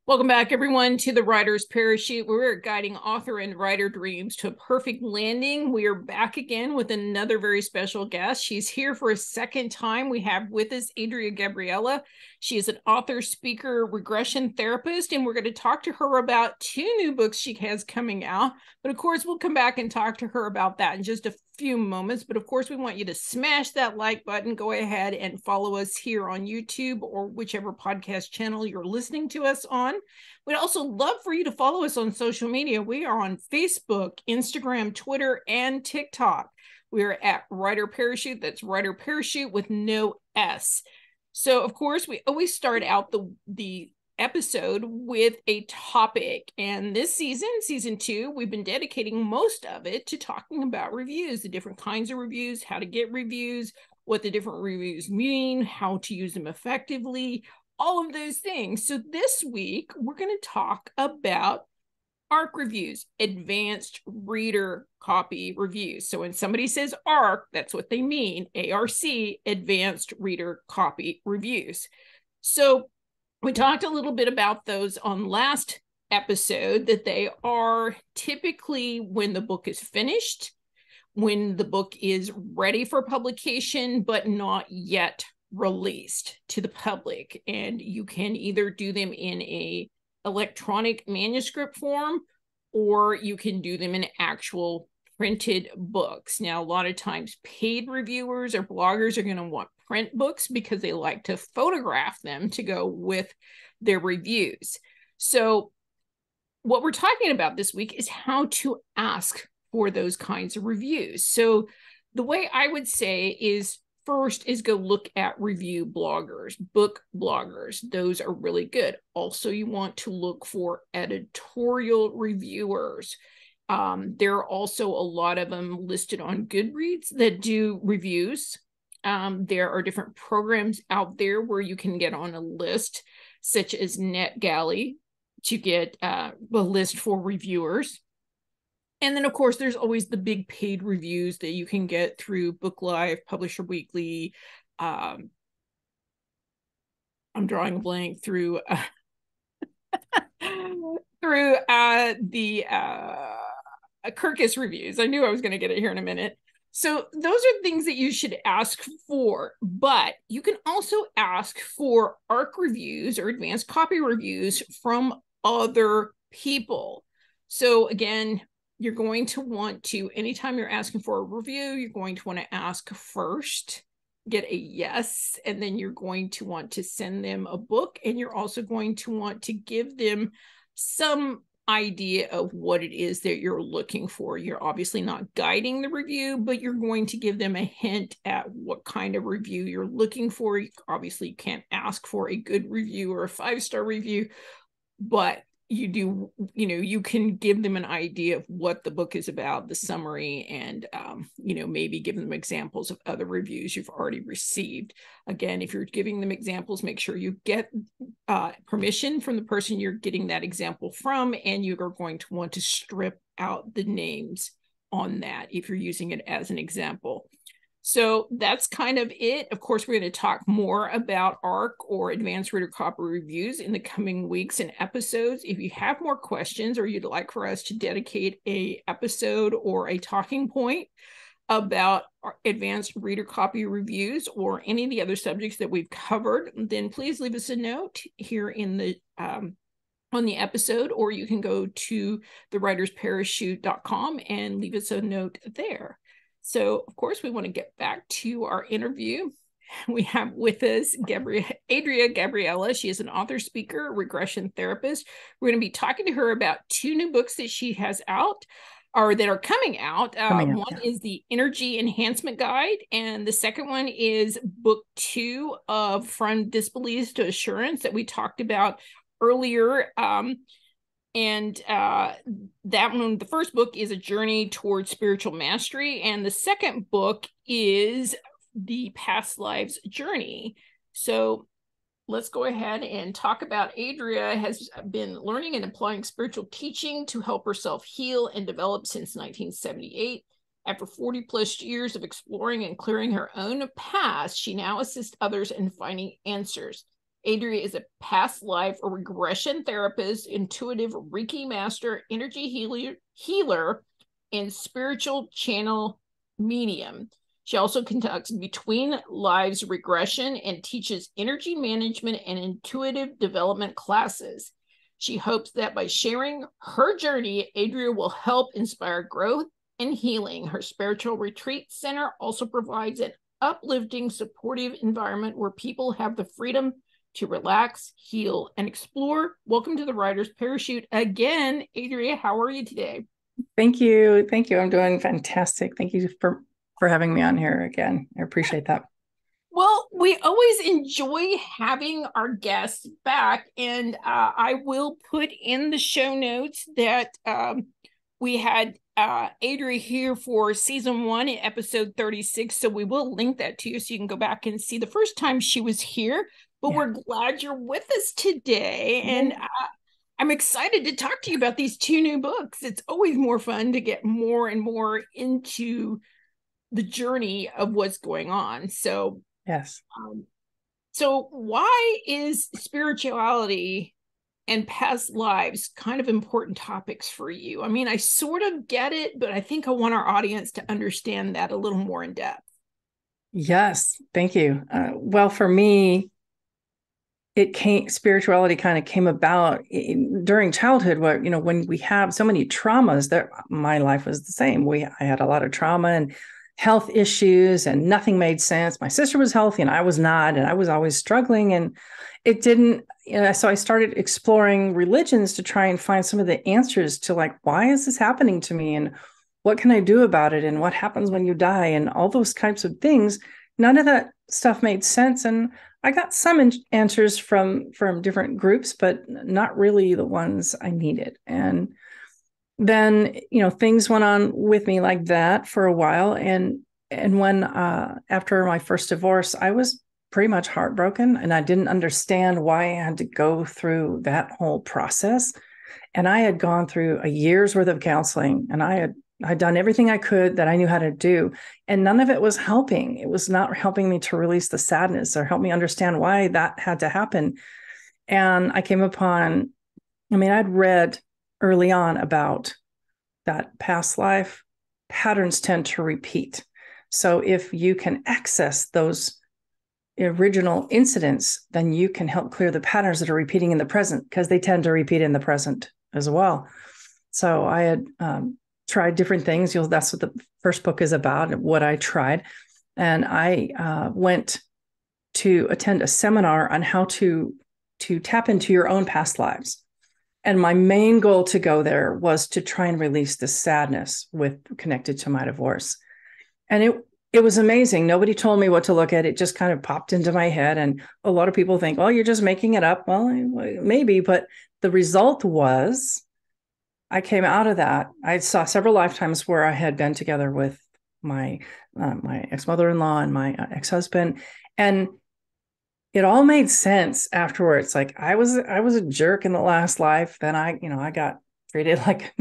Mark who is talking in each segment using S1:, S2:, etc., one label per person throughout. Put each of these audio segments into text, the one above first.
S1: Welcome back, everyone, to the Writer's Parachute, where we're guiding author and writer dreams to a perfect landing. We are back again with another very special guest. She's here for a second time. We have with us Adria Gaebrialla. She is an author, speaker, regression therapist, and we're going to talk to her about two new books she has coming out. But of course, we'll come back and talk to her about that in just a few moments. But of course, we want you to smash that like button. Go ahead and follow us here on YouTube or whichever podcast channel you're listening to us on. We'd also love for you to follow us on social media. We are on Facebook, Instagram, Twitter, and TikTok. We are at Writer Parachute. That's Writer Parachute with no S. So, of course, we always start out the episode with a topic. And this season 2, we've been dedicating most of it to talking about reviews, the different kinds of reviews, how to get reviews, what the different reviews mean, how to use them effectively, all of those things. So this week, we're going to talk about ARC reviews, advanced reader copy reviews. So when somebody says ARC, that's what they mean, ARC, advanced reader copy reviews. So we talked a little bit about those on last episode, that they are typically when the book is finished, when the book is ready for publication, but not yet released to the public. And you can either do them in a electronic manuscript form, or you can do them in actual printed books. Now, a lot of times paid reviewers or bloggers are going to want print books because they like to photograph them to go with their reviews. So what we're talking about this week is how to ask for those kinds of reviews. So the way I would say is, first is go look at review bloggers, book bloggers. Those are really good. Also, you want to look for editorial reviewers. There are also a lot of them listed on Goodreads that do reviews. There are different programs out there where you can get on a list, such as NetGalley, to get a list for reviewers. And then, of course, there's always the big paid reviews that you can get through BookLife, Publisher Weekly. I'm drawing a blank through the Kirkus Reviews. I knew I was going to get it here in a minute. So those are things that you should ask for, but you can also ask for ARC reviews or advanced copy reviews from other people. So again, you're going to want to, anytime you're asking for a review, you're going to want to ask first, get a yes, and then you're going to want to send them a book, and you're also going to want to give them some idea of what it is that you're looking for. You're obviously not guiding the review, but you're going to give them a hint at what kind of review you're looking for. Obviously, you can't ask for a good review or a 5-star review, but you can give them an idea of what the book is about, the summary, and maybe give them examples of other reviews you've already received. Again, if you're giving them examples, make sure you get permission from the person you're getting that example from, and you are going to want to strip out the names on that if you're using it as an example. So that's kind of it. Of course, we're going to talk more about ARC or advanced reader copy reviews in the coming weeks and episodes. If you have more questions, or you'd like for us to dedicate an episode or a talking point about advanced reader copy reviews or any of the other subjects that we've covered, then please leave us a note here in the on the episode, or you can go to thewritersparachute.com and leave us a note there. So, of course, we want to get back to our interview. We have with us Adria Gaebrialla. She is an author, speaker, regression therapist. We're going to be talking to her about two new books that she has out, or that are coming out. One is the Energy Enhancement Guide, and the second one is book 2 of From Disbelief to Assurance that we talked about earlier. And that one, the first book is A Journey Towards Spiritual Mastery, and the second book is The Past Lives Journey. So let's go ahead and talk about Adria has been learning and applying spiritual teaching to help herself heal and develop since 1978. After 40 plus years of exploring and clearing her own past, she now assists others in finding answers. Adria is a past life or regression therapist, intuitive Reiki master, energy healer, and spiritual channel medium. She also conducts between lives regression and teaches energy management and intuitive development classes. She hopes that by sharing her journey, Adria will help inspire growth and healing. Her spiritual retreat center also provides an uplifting, supportive environment where people have the freedom to relax, heal, and explore. Welcome to the Writer's Parachute again. Adria, how are you today?
S2: Thank you. Thank you. I'm doing fantastic. Thank you for having me on here again. I appreciate that.
S1: Well, we always enjoy having our guests back, and I will put in the show notes that we had Adria here for season 1 in episode 36. So we will link that to you so you can go back and see the first time she was here. But yeah, we're glad you're with us today. And I'm excited to talk to you about these 2 new books. It's always more fun to get more and more into the journey of what's going on. So,
S2: yes.
S1: So why is spirituality and past lives kind of important topics for you? I mean, I sort of get it, but I think I want our audience to understand that a little more in depth.
S2: Yes, thank you. Well, for me, spirituality kind of came about during childhood, where, when we have so many traumas, that my life was the same. I had a lot of trauma and health issues, and nothing made sense. My sister was healthy and I was not, and I was always struggling, and it didn't, so I started exploring religions to try and find some of the answers to, like, why is this happening to me, and what can I do about it, and what happens when you die, and all those types of things. None of that stuff made sense, and I got some answers from different groups, but not really the ones I needed. And then, things went on with me like that for a while. And when, after my first divorce, I was pretty much heartbroken, and I didn't understand why I had to go through that whole process. And I had gone through a year's worth of counseling, and I'd done everything I could that I knew how to do, and none of it was helping. It was not helping me to release the sadness or help me understand why that had to happen. And I came upon, I'd read early on about that past life patterns tend to repeat. So if you can access those original incidents, then you can help clear the patterns that are repeating in the present, because they tend to repeat in the present as well. So I had tried different things. That's what the first book is about, what I tried. And I went to attend a seminar on how to tap into your own past lives. And my main goal to go there was to try and release the sadness connected to my divorce. And it was amazing. Nobody told me what to look at. It just kind of popped into my head. And a lot of people think, well, you're just making it up. Well, maybe, but the result was I came out of that. I saw several lifetimes where I had been together with my ex-mother-in-law and my ex-husband. And it all made sense afterwards. Like, I was a jerk in the last life. Then I got treated like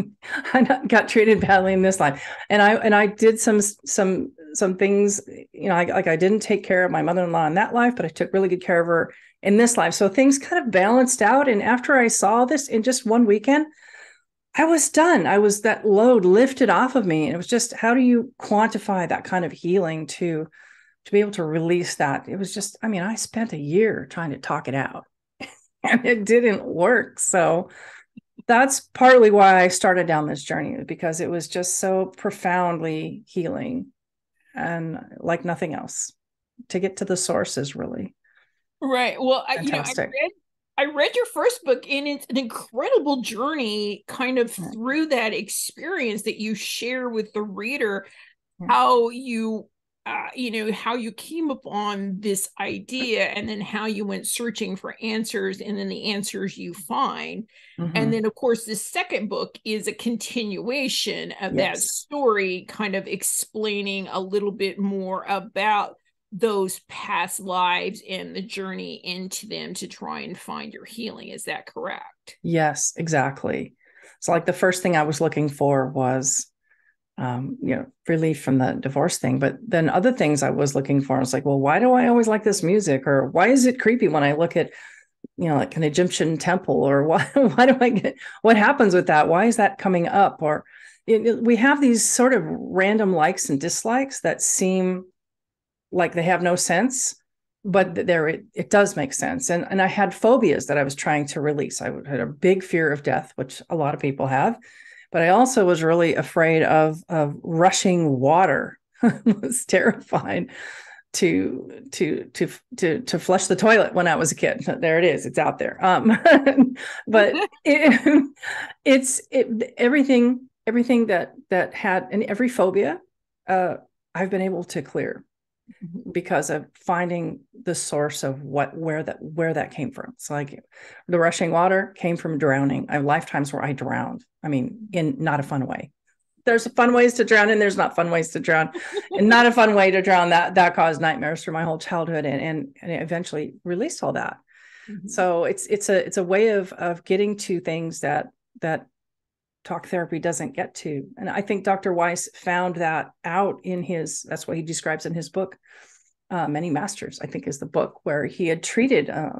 S2: I got treated badly in this life. And I did some things, I didn't take care of my mother-in-law in that life, but I took really good care of her in this life. So things kind of balanced out. And after I saw this in just one weekend, I was done. That load lifted off of me. And it was just, how do you quantify that kind of healing to be able to release that? It was just, I spent a year trying to talk it out and it didn't work. So that's partly why I started down this journey, because it was just so profoundly healing and like nothing else. To get to the source is really
S1: right. Well,
S2: fantastic.
S1: I read your first book, and it's an incredible journey kind of through that experience that you share with the reader, how you how you came upon this idea, and then how you went searching for answers, and then the answers you find. And then, of course, the second book is a continuation of that story, kind of explaining a little bit more about those past lives and the journey into them to try and find your healing. Is that correct?
S2: Yes, exactly. So, like, the first thing I was looking for was relief from the divorce thing. But then other things I was looking for, I was like, well, why do I always like this music? Or why is it creepy when I look at like an Egyptian temple, or why do I get, what happens with that? Why is that coming up? Or we have these sort of random likes and dislikes that seem like they have no sense, but it does make sense. And I had phobias that I was trying to release. I had a big fear of death, which a lot of people have, but I also was really afraid of rushing water. I was terrified to flush the toilet when I was a kid. There it is. It's out there. But everything that had, and every phobia, I've been able to clear because of finding the source of where that came from. It's like the rushing water came from drowning. I have lifetimes where I drowned. I mean, in not a fun way. There's fun ways to drown and there's not fun ways to drown. And not a fun way to drown, that caused nightmares for my whole childhood, and eventually released all that. Mm-hmm. So it's a way of getting to things that talk therapy doesn't get to. And I think Dr. Weiss found that out that's what he describes in his book, Many Masters, I think is the book, where he had treated a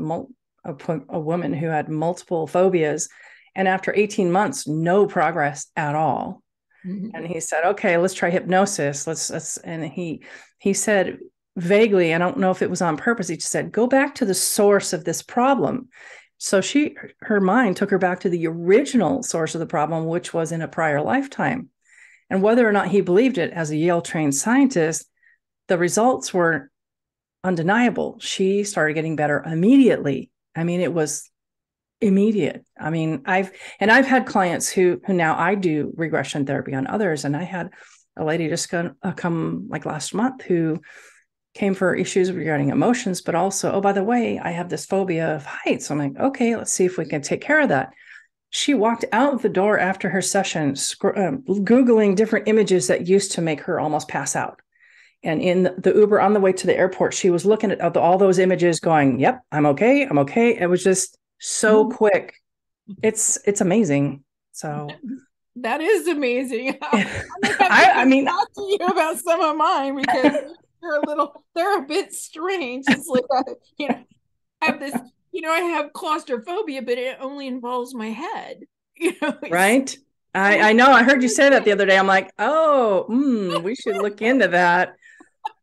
S2: woman who had multiple phobias, and after 18 months, no progress at all. Mm-hmm. And he said, okay, let's try hypnosis. And he said vaguely, I don't know if it was on purpose, he just said, go back to the source of this problem. So her mind took her back to the original source of the problem, which was in a prior lifetime. And whether or not he believed it, as a Yale-trained scientist, the results were undeniable. She started getting better immediately. I mean, it was immediate. I mean, I've had clients who now I do regression therapy on others. And I had a lady just come like last month who came for issues regarding emotions, but also, oh, by the way, I have this phobia of heights. I'm like, okay, let's see if we can take care of that. She walked out the door after her session, Googling different images that used to make her almost pass out. And in the Uber on the way to the airport, she was looking at all those images going, yep, I'm okay. I'm okay. It was just so quick. It's amazing. So
S1: that is amazing. I mean, talk to you about some of mine because they're a bit strange. It's like, I have this, I have claustrophobia, but it only involves my head,
S2: right? I know. I heard you say that the other day. I'm like, oh, we should look into that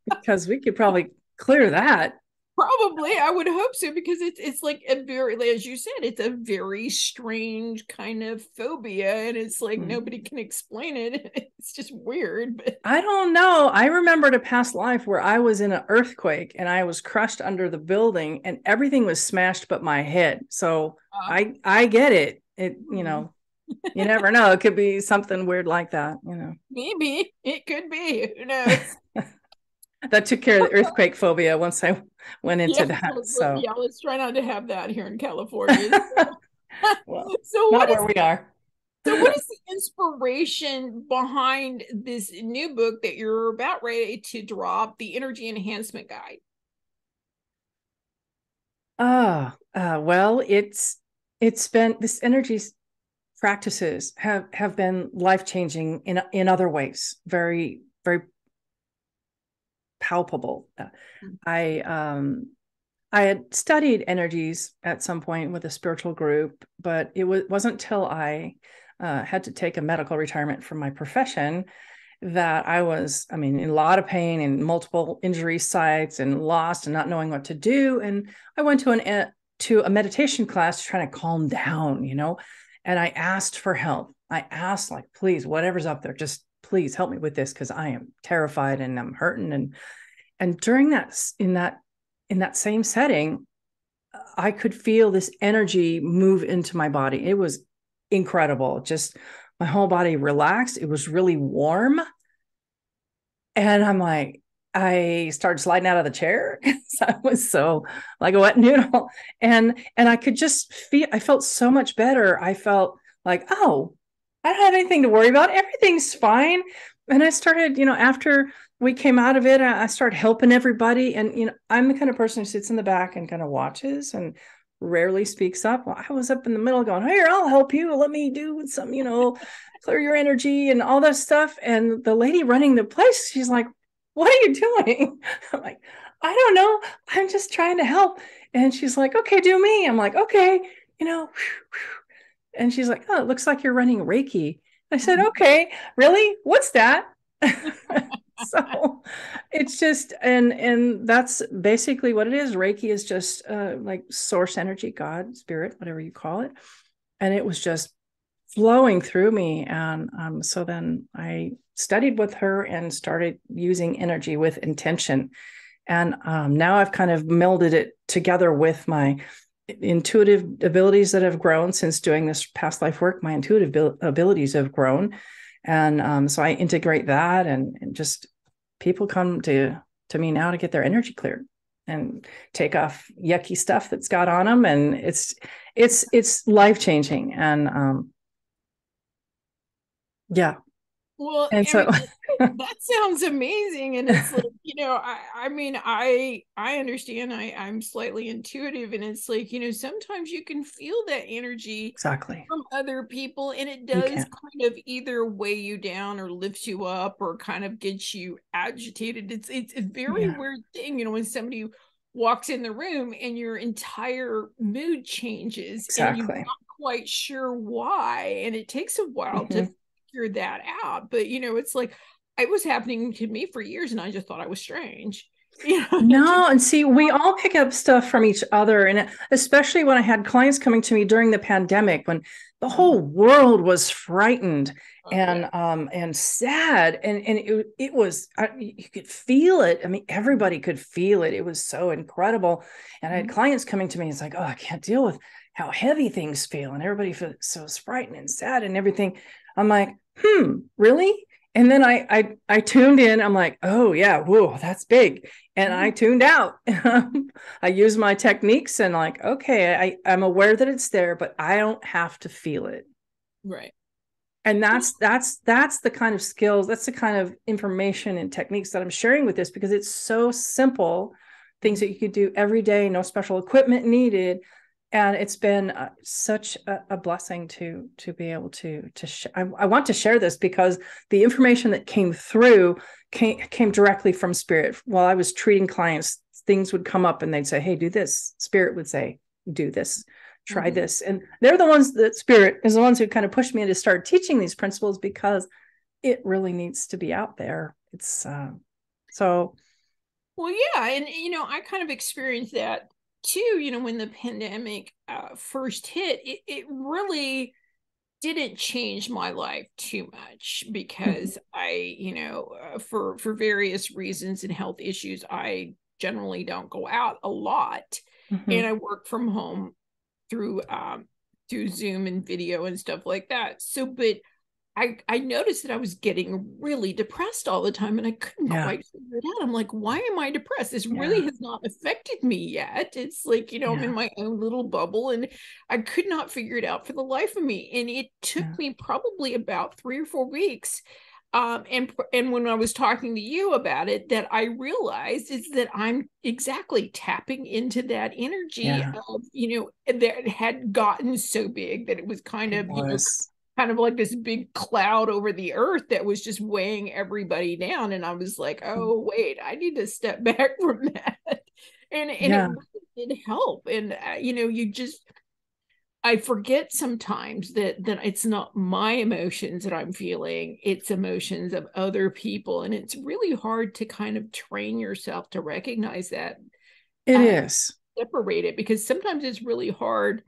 S2: because we could probably clear that.
S1: Probably, I would hope so, because it's like a very, as you said, it's a very strange kind of phobia, and it's like nobody can explain it. It's just weird. But
S2: I don't know. I remembered a past life where I was in an earthquake and I was crushed under the building, and everything was smashed but my head. So I get it. You never know. It could be something weird like that.
S1: Maybe it could be. Who knows?
S2: That took care of the earthquake phobia once I went into that. So
S1: let's try not to have that here in California.
S2: Well, so not where we are.
S1: So what is the inspiration behind this new book that you're about ready to drop, the Energy Enhancement Guide?
S2: Well, it's been, this energy practices have been life-changing in other ways, very, very palpable. I had studied energies at some point with a spiritual group, but it wasn't until I had to take a medical retirement from my profession that I was, in a lot of pain and multiple injury sites and lost and not knowing what to do. And I went to a meditation class trying to calm down, and I asked for help. I asked, like, please, whatever's up there, just please help me with this, because I am terrified and I'm hurting. And during that, in that same setting, I could feel this energy move into my body. It was incredible. Just my whole body relaxed. It was really warm. And I'm like, I started sliding out of the chair because I was so like a wet noodle. And I could just feel, I felt so much better. I felt like, oh, I don't have anything to worry about. Everything's fine. And I started, after we came out of it, I started helping everybody. And, I'm the kind of person who sits in the back and kind of watches and rarely speaks up. Well, I was up in the middle going, here, I'll help you. Let me do some, clear your energy and all that stuff. And the lady running the place, she's like, what are you doing? I'm like, I don't know. I'm just trying to help. And she's like, okay, do me. I'm like, okay, you know, and she's like, oh, it looks like you're running Reiki. I said, okay, really? What's that? So it's just, and that's basically what it is. Reiki is just like source energy, God, spirit, whatever you call it. And it was just flowing through me. And so then I studied with her and started using energy with intention. And now I've kind of melded it together with my intuitive abilities that have grown since doing this past life work. My intuitive abilities have grown. And so I integrate that, and just people come to me now to get their energy cleared and take off yucky stuff that's got on them. And it's life-changing. And yeah.
S1: Well,
S2: And
S1: I
S2: so
S1: mean, that sounds amazing. And it's like, I mean, I understand I'm slightly intuitive, and it's like, sometimes you can feel that energy
S2: exactly,
S1: from other people, and it
S2: you
S1: does
S2: can.
S1: kind of either weigh you down or lifts you up or kind of gets you agitated. It's a very
S2: Yeah,
S1: weird thing, when somebody walks in the room and your entire mood changes and you're
S2: exactly.
S1: not quite sure why, and it takes a while to
S2: Mm-hmm.
S1: figure that out. But it's like it was happening to me for years, and I just thought I was strange. It took.
S2: No, and see, we all pick up stuff from each other. And especially when I had clients coming to me during the pandemic, when the whole world was frightened
S1: Oh yeah.
S2: and sad. And it was, you could feel it. I mean, everybody could feel it. It was so incredible. And I had clients coming to me, it's like, oh, I can't deal with how heavy things feel. And everybody feels so frightened and sad and everything. I'm like, really? And then I tuned in. I'm like, oh yeah, whoa, that's big. And I tuned out. I use my techniques and like, okay, I'm aware that it's there, but I don't have to feel it.
S1: Right.
S2: And that's the kind of skills, that's the kind of information and techniques that I'm sharing with this, because it's so simple, things that you could do every day, no special equipment needed. And it's been such a blessing to be able to I want to share this, because the information that came through came directly from spirit. While I was treating clients, things would come up and they'd say, hey, do this. Spirit would say, do this, try this. And they're the ones that spirit is the ones who kind of pushed me to start teaching these principles, because it really needs to be out there. It's so.
S1: Well, yeah, and I kind of experienced that too. When the pandemic first hit, it really didn't change my life too much, because for various reasons and health issues, I generally don't go out a lot, and
S2: Mhm.
S1: I work from home through Zoom and video and stuff like that. So, but I noticed that I was getting really depressed all the time, and I couldn't
S2: Yeah,
S1: quite figure it out. I'm like, why am I depressed? This
S2: yeah,
S1: really has not affected me yet. It's like, I'm in
S2: yeah,
S1: my own little bubble, and I could not figure it out for the life of me. And it took
S2: yeah,
S1: me probably about 3 or 4 weeks. And when I was talking to you about it, that I realized is that I'm exactly tapping into that energy
S2: yeah.
S1: of, that had gotten so big that it was kind
S2: It
S1: of,
S2: was.
S1: kind of like this big cloud over the earth that was just weighing everybody down. And I was like, oh wait, I need to step back from that. And it
S2: Yeah,
S1: really did help. And you just, I forget sometimes that it's not my emotions that I'm feeling, it's emotions of other people. And it's really hard to kind of train yourself to recognize that,
S2: it
S1: uh,
S2: is.
S1: separate it, because sometimes it's really hard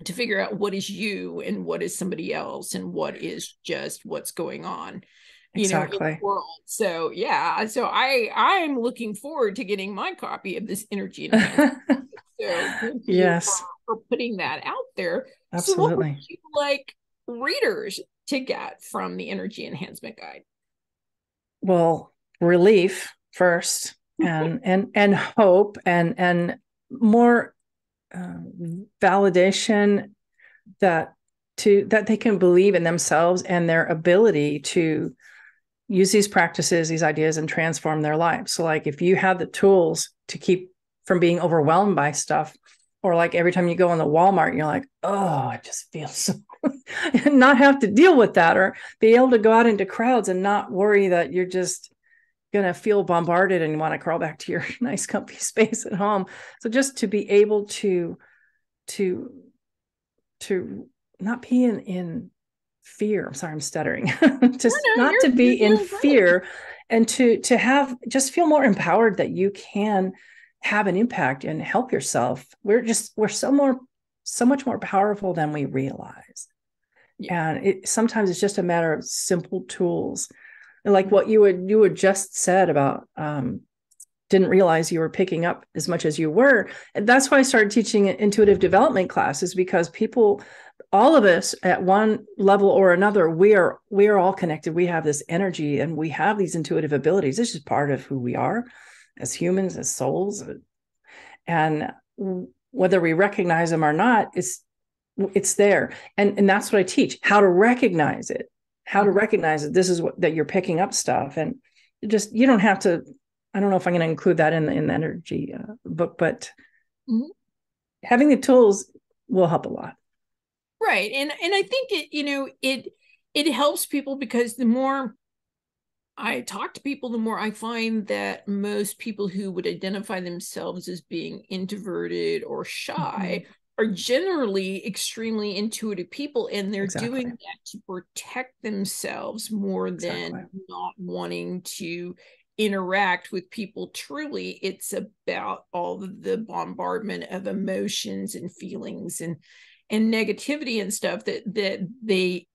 S1: to figure out what is you and what is somebody else and what is just what's going on, in the
S2: Exactly.
S1: world. So yeah, so I'm looking forward to getting my copy of this energy enhancement. So thank you
S2: Yes,
S1: for putting that out there. So what would
S2: absolutely.
S1: you like readers to get from the energy enhancement guide?
S2: Well, relief first, and hope, and more validation that that they can believe in themselves and their ability to use these practices, these ideas, and transform their lives. So like if you have the tools to keep from being overwhelmed by stuff, or like every time you go in the Walmart, you're like, oh, I just feel so, and not have to deal with that, or be able to go out into crowds and not worry that you're just going to feel bombarded and you want to crawl back to your nice comfy space at home. So just to be able to not be in fear. I'm sorry, I'm stuttering. Not to be in fear, and to have just feel more empowered that you can have an impact and help yourself. We're so much more powerful than we realize. Yeah. And sometimes it's just a matter of simple tools. Like what you had just said about didn't realize you were picking up as much as you were. And that's why I started teaching intuitive development classes, because all of us at one level or another, we are all connected. We have this energy and we have these intuitive abilities. This is part of who we are as humans, as souls. And whether we recognize them or not, it's there. And that's what I teach, how to recognize it, This is that you're picking up stuff. And you don't have to, I don't know if I'm going to include that in the energy book, but having the tools will help a lot.
S1: Right. And I think it helps people, because the more I talk to people, the more I find that most people who would identify themselves as being introverted or shy are generally extremely intuitive people, and they're doing that to protect themselves more than not wanting to interact with people. Truly, it's about all of the bombardment of emotions and feelings and negativity and stuff that they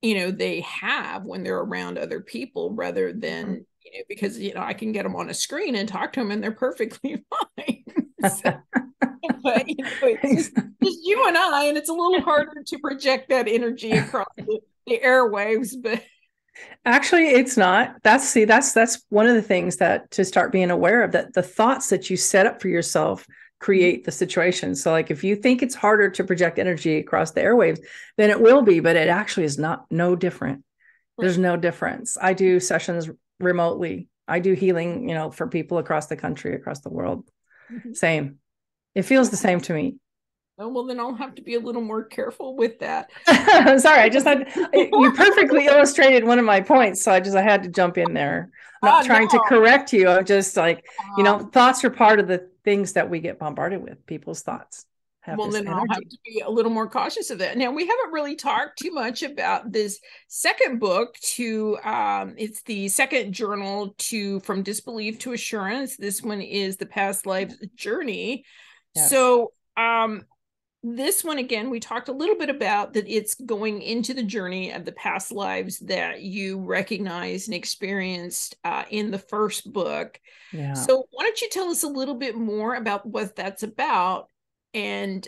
S1: they have when they're around other people, rather than because I can get them on a screen and talk to them and they're perfectly fine. So, but it's just you and I, and it's a little harder to project that energy across the airwaves. But
S2: actually, it's not. That's one of the things that to start being aware of, that the thoughts that you set up for yourself create the situation. So like if you think it's harder to project energy across the airwaves, then it will be, but it actually is no different. There's no difference. I do sessions remotely. I do healing, for people across the country, across the world. Same. It feels the same to me.
S1: Oh, well, then I'll have to be a little more careful with that.
S2: I'm sorry. I just you perfectly illustrated one of my points. So I had to jump in there. I'm not trying to correct you. I'm just like, thoughts are part of the things that we get bombarded with. People's thoughts.
S1: Well, then I'll have to be a little more cautious of that. Now, we haven't really talked too much about this second book it's the second journal from Disbelief to Assurance. This one is the Past Lives Journey. Yes. So, this one, again, we talked a little bit about that it's going into the journey of the past lives that you recognized and experienced in the first book. Yeah. So why don't you tell us a little bit more about what that's about and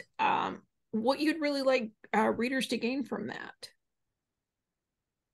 S1: what you'd really like readers to gain from that?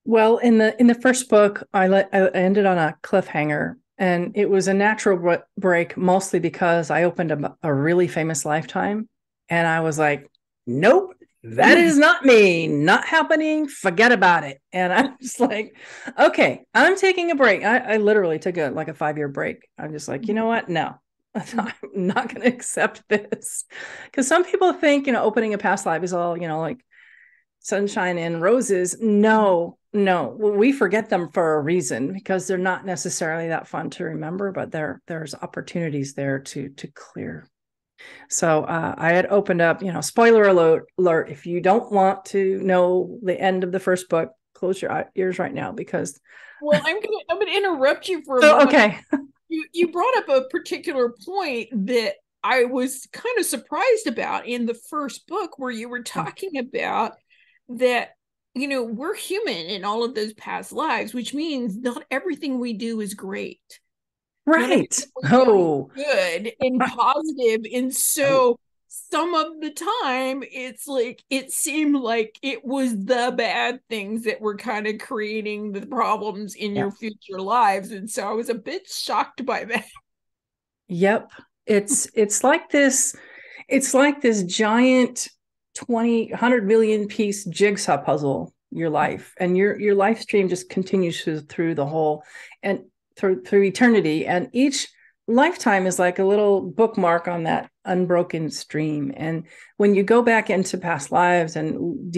S2: Well, in the first book, I ended on a cliffhanger, and it was a natural break, mostly because I opened a really famous Lifetime. And I was like, nope, that is not me, not happening. Forget about it. And I'm just like, okay, I'm taking a break. I literally took a 5-year break. I'm just like, you know what? No, I'm not going to accept this. Because some people think, opening a past life is all, like sunshine and roses. No, we forget them for a reason, because they're not necessarily that fun to remember, but there's opportunities there to clear. So I had opened up, spoiler alert, if you don't want to know the end of the first book, close your ears right now, because.
S1: Well, I'm going to interrupt you for a moment.
S2: Okay.
S1: You brought up a particular point that I was kind of surprised about in the first book, where you were talking about that, we're human in all of those past lives, which means not everything we do is great.
S2: Right. Oh,
S1: good and positive. And so some of the time it's like, it seemed like it was the bad things that were kind of creating the problems in your future lives. And so I was a bit shocked by that.
S2: Yep. It's like this giant 100 million piece jigsaw puzzle, your life, and your life stream just continues through the whole and through eternity, and each lifetime is like a little bookmark on that unbroken stream. And when you go back into past lives and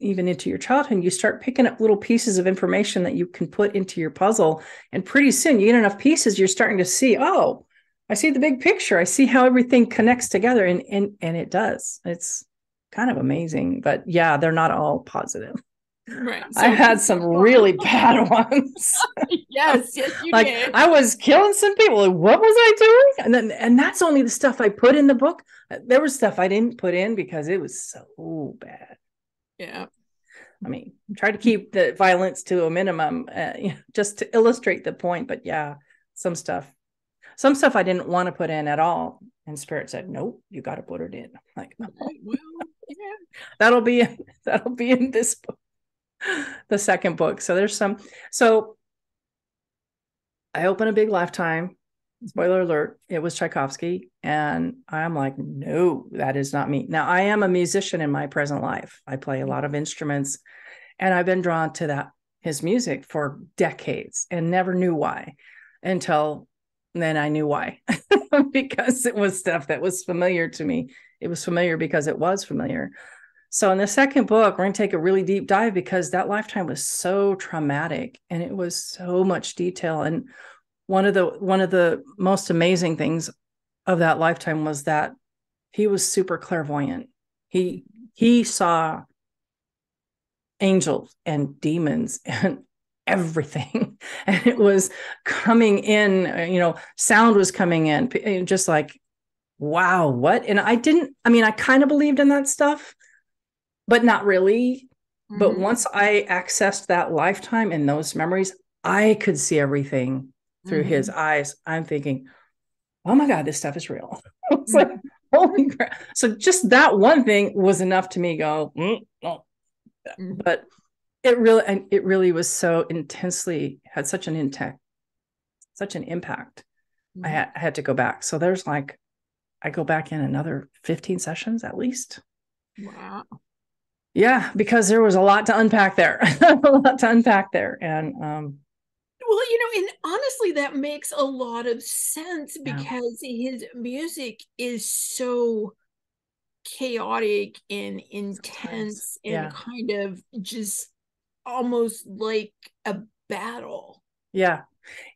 S2: even into your childhood, you start picking up little pieces of information that you can put into your puzzle. And pretty soon you get enough pieces, you're starting to see, oh, I see the big picture. I see how everything connects together. And it does. It's kind of amazing. But yeah, they're not all positive.
S1: Right.
S2: I
S1: So
S2: had some really bad ones.
S1: yes, you
S2: Like
S1: did.
S2: I was killing some people. Like, what was I doing? And that's only the stuff I put in the book. There was stuff I didn't put in because it was so bad.
S1: Yeah.
S2: I mean, try to keep the violence to a minimum, just to illustrate the point. But yeah, some stuff I didn't want to put in at all. And Spirit said, "Nope, you got to put it in." I'm like, oh,
S1: Well, yeah.
S2: that'll be in this book, the second book. So there's some. So I open a big Lifetime. Spoiler alert, it was Tchaikovsky. And I'm like, no, that is not me. Now, I am a musician in my present life. I play a lot of instruments, and I've been drawn to his music for decades and never knew why until then. I knew why because it was stuff that was familiar to me. It was familiar because it was familiar. So in the second book, we're going to take a really deep dive because that lifetime was so traumatic and it was so much detail. And one of the most amazing things of that lifetime was that he was super clairvoyant. He saw angels and demons and everything. And it was coming in, sound was coming in, just like, wow, what? And I kind of believed in that stuff, but not really. But once I accessed that lifetime and those memories, I could see everything through his eyes. I'm thinking, oh my God, this stuff is real. It's like, holy crap. So just that one thing was enough to me go, oh. But it really was so intensely, had such an impact. I had to go back. So there's like, I go back in another 15 sessions at least.
S1: Wow.
S2: Yeah, because there was a lot to unpack there. A lot to unpack there. And
S1: well, and honestly, that makes a lot of sense because his music is so chaotic and intense and kind of just almost like a battle.
S2: Yeah.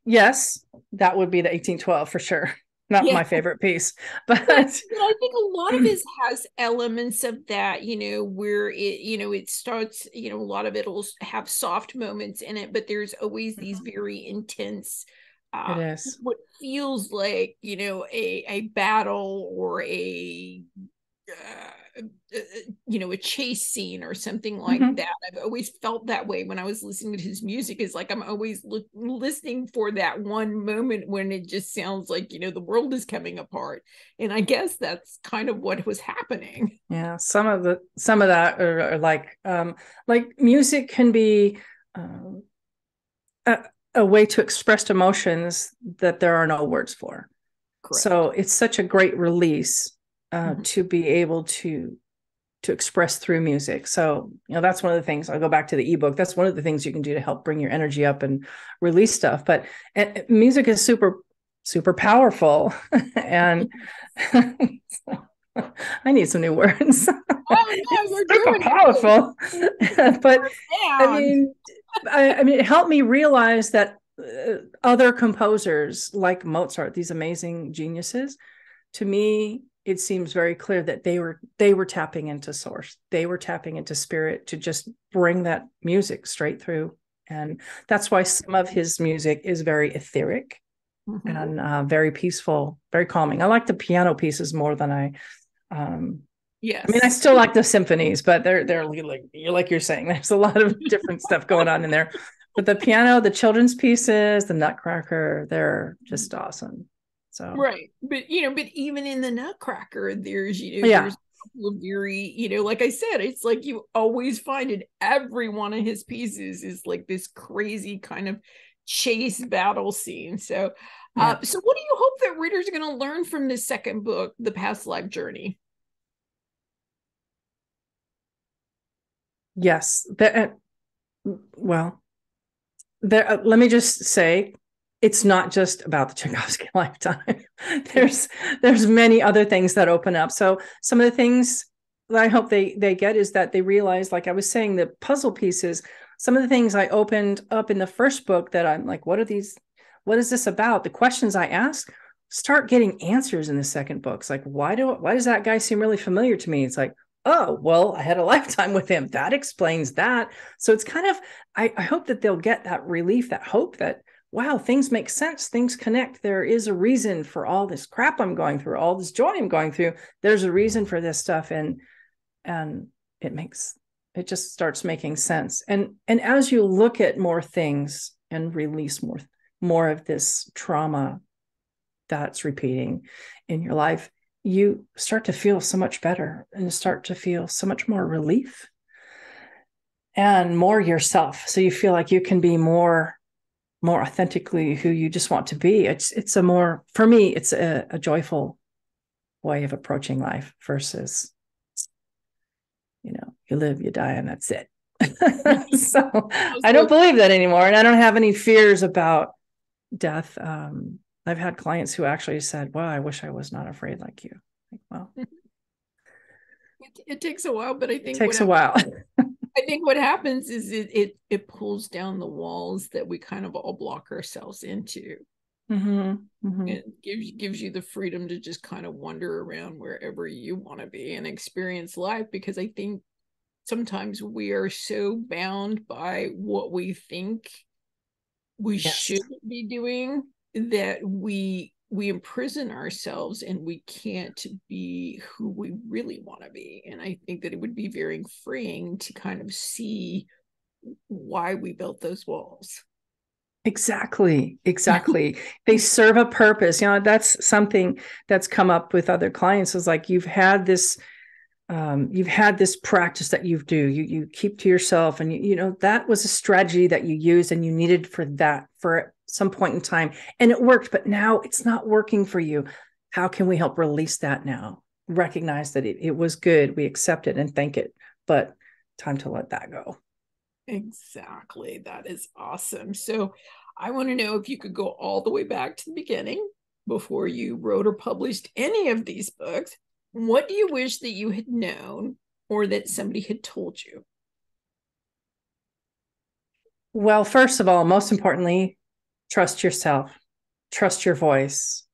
S2: Yes, that would be the 1812 for sure. Not my favorite piece, but
S1: I think a lot of it has elements of that, where it starts, a lot of it'll have soft moments in it, but there's always these very intense,
S2: it is
S1: what feels like, a battle or a a chase scene or something like that. I've always felt that way when I was listening to his music. Is like I'm always listening for that one moment when it just sounds like the world is coming apart, and I guess that's kind of what was happening.
S2: Yeah, some of that are like music can be a way to express emotions that there are no words for. Correct. So it's such a great release to be able to express through music. So, that's one of the things. I'll go back to the ebook. That's one of the things you can do to help bring your energy up and release stuff. But music is super, super powerful. And I need some new words.
S1: Oh no, you're
S2: super powerful. But I mean, it helped me realize that other composers like Mozart, these amazing geniuses, to me, it seems very clear that they were tapping into source. They were tapping into spirit to just bring that music straight through. And that's why some of his music is very etheric and very peaceful, very calming. I like the piano pieces more than I mean, I still like the symphonies, but they're like you're saying, there's a lot of different stuff going on in there. But the piano, the children's pieces, the Nutcracker, they're just awesome. So
S1: right, but even in the Nutcracker, there's there's a couple of very like I said, it's like you always find in every one of his pieces is like this crazy kind of chase battle scene. So, so what do you hope that readers are going to learn from this second book, The Past Life Journey?
S2: Yes, well, let me just say, it's not just about the Tchaikovsky lifetime. there's many other things that open up. So some of the things that I hope they get is that they realize, like I was saying, the puzzle pieces, some of the things I opened up in the first book that I'm like, what is this about? The questions I ask start getting answers in the second book. It's like, why does that guy seem really familiar to me? It's like, oh, well, I had a lifetime with him. That explains that. So it's kind of, I hope that they'll get that relief, that hope that, wow, things make sense. Things connect. There is a reason for all this crap I'm going through, all this joy I'm going through. There's a reason for this stuff. And it just starts making sense. And as you look at more things and release more of this trauma that's repeating in your life, you start to feel so much better and start to feel so much more relief and more yourself. So you feel like you can be more authentically who you just want to be. For me, it's a joyful way of approaching life versus, you live, you die, and that's it. So I don't believe that anymore. And I don't have any fears about death. I've had clients who actually said, well, I wish I was not afraid like you. Like, well,
S1: it takes a while, but I think
S2: it takes a while.
S1: I think what happens is it pulls down the walls that we kind of all block ourselves into. Mm-hmm. Mm-hmm. It gives you the freedom to just kind of wander around wherever you want to be and experience life, because I think sometimes we are so bound by what we think we should be doing that we imprison ourselves and we can't be who we really want to be. And I think that it would be very freeing to kind of see why we built those walls.
S2: Exactly. They serve a purpose. That's something that's come up with other clients, is like, you've had this practice that you keep to yourself, and that was a strategy that you used and you needed for some point in time, and it worked, but now it's not working for you. How can we help release that now? Recognize that it was good, we accept it and thank it, but time to let that go.
S1: Exactly. That is awesome. So I want to know if you could go all the way back to the beginning before you wrote or published any of these books. What do you wish that you had known or that somebody had told you?
S2: Well, first of all, most importantly, trust yourself, trust your voice.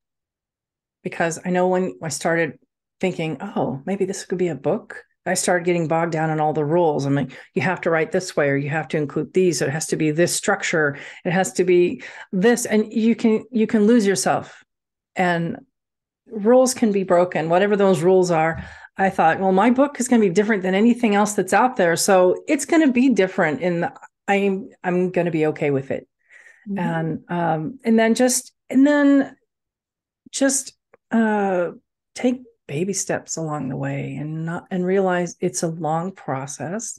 S2: Because I know when I started thinking, oh, maybe this could be a book, I started getting bogged down in all the rules. I'm like, you have to write this way, or you have to include these, or it has to be this structure, it has to be this, and you can lose yourself, and rules can be broken, whatever those rules are. I thought, well, my book is going to be different than anything else that's out there, so it's going to be different, and I'm going to be okay with it. Mm-hmm. And then just take baby steps along the way, and realize it's a long process,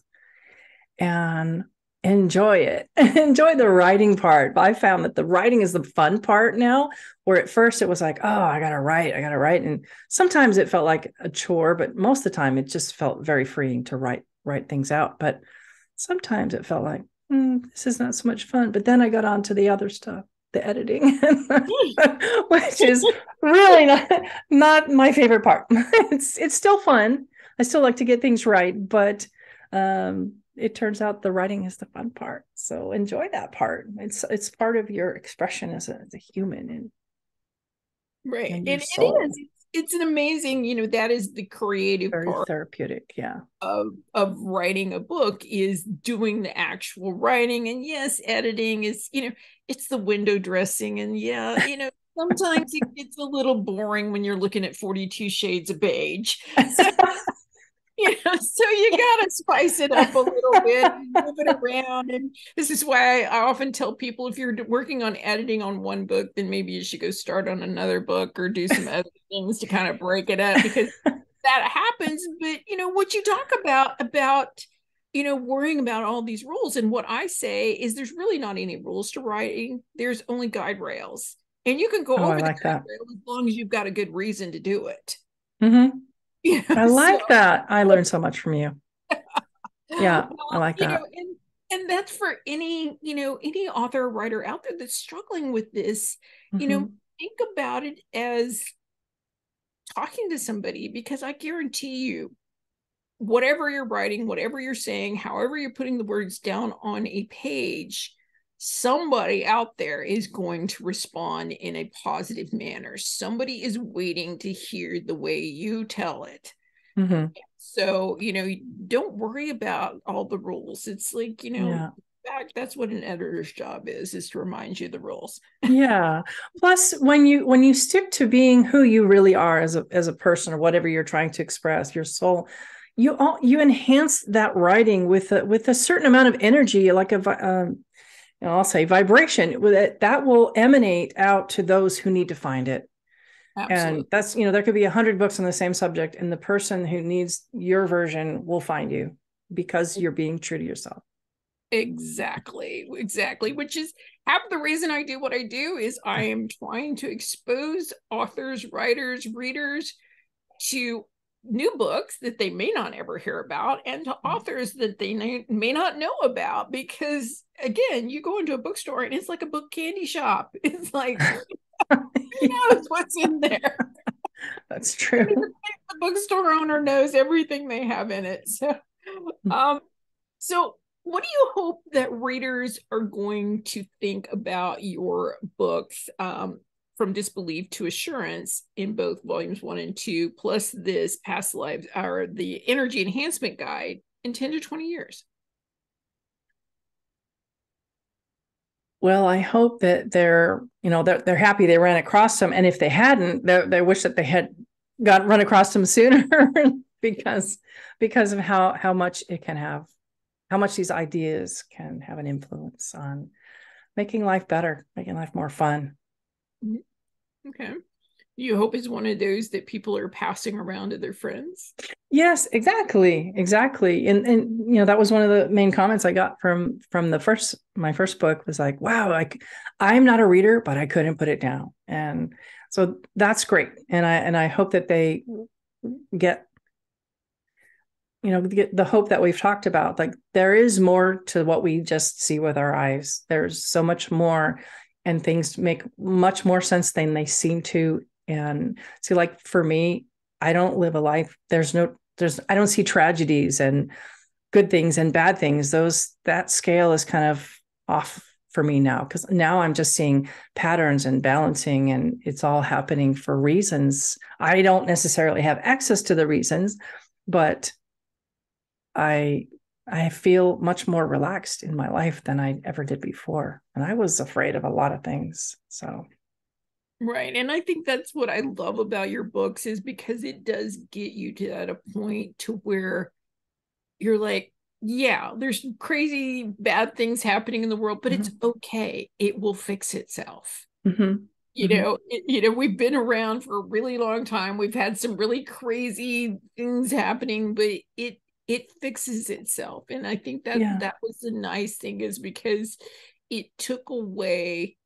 S2: and enjoy it. Enjoy the writing part. I found that the writing is the fun part now, where at first it was like, oh, I gotta write. And sometimes it felt like a chore, but most of the time it just felt very freeing to write things out. But sometimes it felt like, this is not so much fun. But then I got on to the other stuff, the editing, which is really not my favorite part. It's still fun. I still like to get things right, but it turns out the writing is the fun part. So enjoy that part. It's part of your expression as a human, and
S1: right. And it is. It's an amazing, that is the creative
S2: very
S1: part.
S2: Therapeutic, yeah.
S1: Of writing a book is doing the actual writing. And yes, editing is, it's the window dressing. And sometimes it gets a little boring when you're looking at 42 shades of beige. So you gotta spice it up a little bit and move it around. And this is why I often tell people, if you're working on editing on one book, then maybe you should go start on another book or do some other things to kind of break it up, because that happens. But what you talk about worrying about all these rules, and what I say is there's really not any rules to writing. There's only guide rails, and you can go over the guide rail as long as you've got a good reason to do it.
S2: Mm-hmm. I like that. I learned so much from you. Yeah, I like that.
S1: And that's for any, any author or writer out there that's struggling with this,
S2: Mm-hmm.
S1: think about it as talking to somebody, because I guarantee you, whatever you're writing, whatever you're saying, however you're putting the words down on a page, somebody out there is going to respond in a positive manner. Somebody is waiting to hear the way you tell it.
S2: Mm-hmm.
S1: So, don't worry about all the rules. It's like,
S2: Yeah.
S1: in fact, that's what an editor's job is to remind you the rules.
S2: Yeah. Plus, when you stick to being who you really are as a person, or whatever you're trying to express, your soul, you enhance that writing with a certain amount of energy, like I'll say vibration, that will emanate out to those who need to find it. And
S1: Absolutely.
S2: that's, there could be 100 books on the same subject, and the person who needs your version will find you because you're being true to yourself.
S1: Exactly. Which is half the reason I do what I do, is I am trying to expose authors, writers, readers to new books that they may not ever hear about, and to authors that they may not know about. Because again, you go into a bookstore and it's like a book candy shop. It's like, who knows what's in there?
S2: That's
S1: I mean,
S2: true.
S1: the bookstore owner knows everything they have in it. Um, so what do you hope that readers are going to think about your books, from Disbelief to Assurance, in both volumes 1 and 2, plus this Past Lives, or the Energy Enhancement Guide, in 10 to 20 years?
S2: Well, I hope that they're happy they ran across them, and if they hadn't, they wish that they had run across them sooner, because of how much it can have, how much these ideas can have an influence on making life better, making life more fun.
S1: Okay. You hope it's one of those that people are passing around to their friends?
S2: Yes, exactly. And that was one of the main comments I got from my first book, was like, wow, I'm not a reader, but I couldn't put it down. And so that's great. And I hope that they get get the hope that we've talked about. Like, there is more to what we just see with our eyes. There's so much more, and things make much more sense than they seem to. And so, like, for me, I don't live a life. I don't see tragedies and good things and bad things. That scale is kind of off for me now, because now I'm just seeing patterns and balancing, and it's all happening for reasons. I don't necessarily have access to the reasons, but I feel much more relaxed in my life than I ever did before. And I was afraid of a lot of things. So,
S1: Right. And I think that's what I love about your books, is because it does get you to that point to where you're like, yeah, there's crazy bad things happening in the world, but it's okay. It will fix itself.
S2: mm-hmm. Mm-hmm.
S1: We've been around for a really long time. We've had some really crazy things happening, but it fixes itself. And I think
S2: Yeah.
S1: that was the nice thing, is because it took away,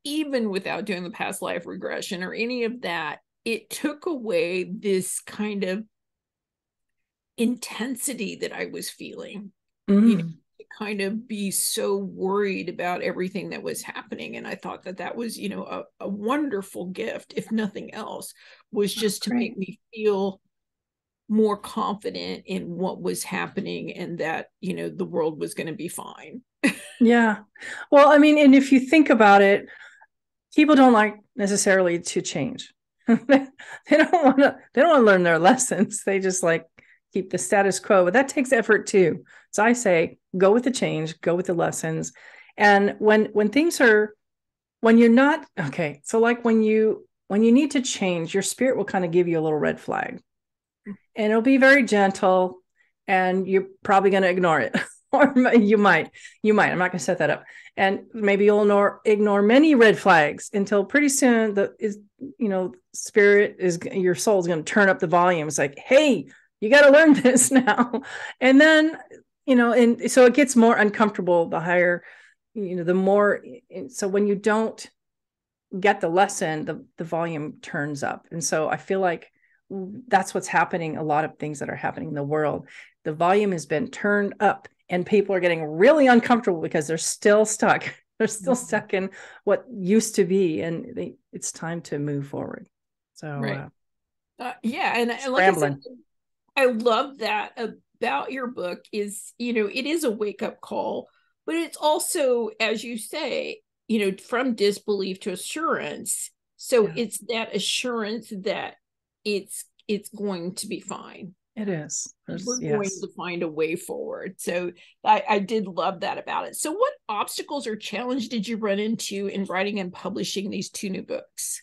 S1: even without doing the past life regression or any of that, it took away this kind of intensity that I was feeling,
S2: Mm.
S1: to kind of be so worried about everything that was happening. And I thought that was, a wonderful gift, if nothing else, was
S2: Oh,
S1: just to
S2: great.
S1: make me feel more confident in what was happening, and that, the world was going to be fine.
S2: Yeah. Well, I mean, and if you think about it, people don't like necessarily to change. They don't want to learn their lessons. They just like keep the status quo, but that takes effort too. So I say, go with the change, go with the lessons. And when you're not okay, so like when you need to change, your spirit will kind of give you a little red flag, and it'll be very gentle, and you're probably going to ignore it. Or I'm not going to set that up. And maybe you'll ignore many red flags until pretty soon your soul is going to turn up the volume. It's like, hey, you got to learn this now. And then, and so it gets more uncomfortable the higher, the more. So when you don't get the lesson, the volume turns up. And so I feel like that's what's happening. A lot of things that are happening in the world, the volume has been turned up, and people are getting really uncomfortable because they're still stuck. They're still stuck in what used to be, and it's time to move forward. So,
S1: right. Yeah. And like I said, I love that about your book is, it is a wake-up call, but it's also, as you say, from disbelief to assurance. So it's that assurance that it's going to be fine.
S2: It is.
S1: We're going to find a way forward. So I did love that about it. So what obstacles or challenge did you run into in writing and publishing these 2 new books?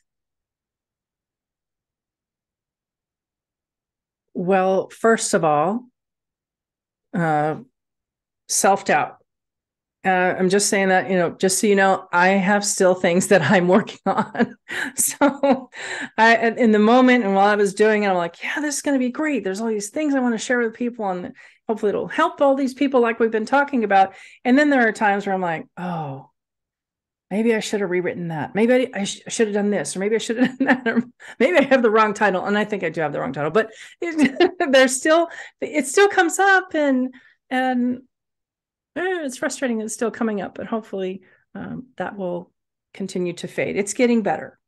S2: Well, first of all, self-doubt. I'm just saying that, just so you know, I have still things that I'm working on. So in the moment and while I was doing it, I'm like, yeah, this is going to be great. There's all these things I want to share with people, and hopefully it'll help all these people like we've been talking about. And then there are times where I'm like, oh, maybe I should have rewritten that. Maybe I should have done this, or maybe I should have done that, or maybe I have the wrong title. And I think I do have the wrong title, but it still comes up, and it's frustrating. It's still coming up, but hopefully that will continue to fade. It's getting better.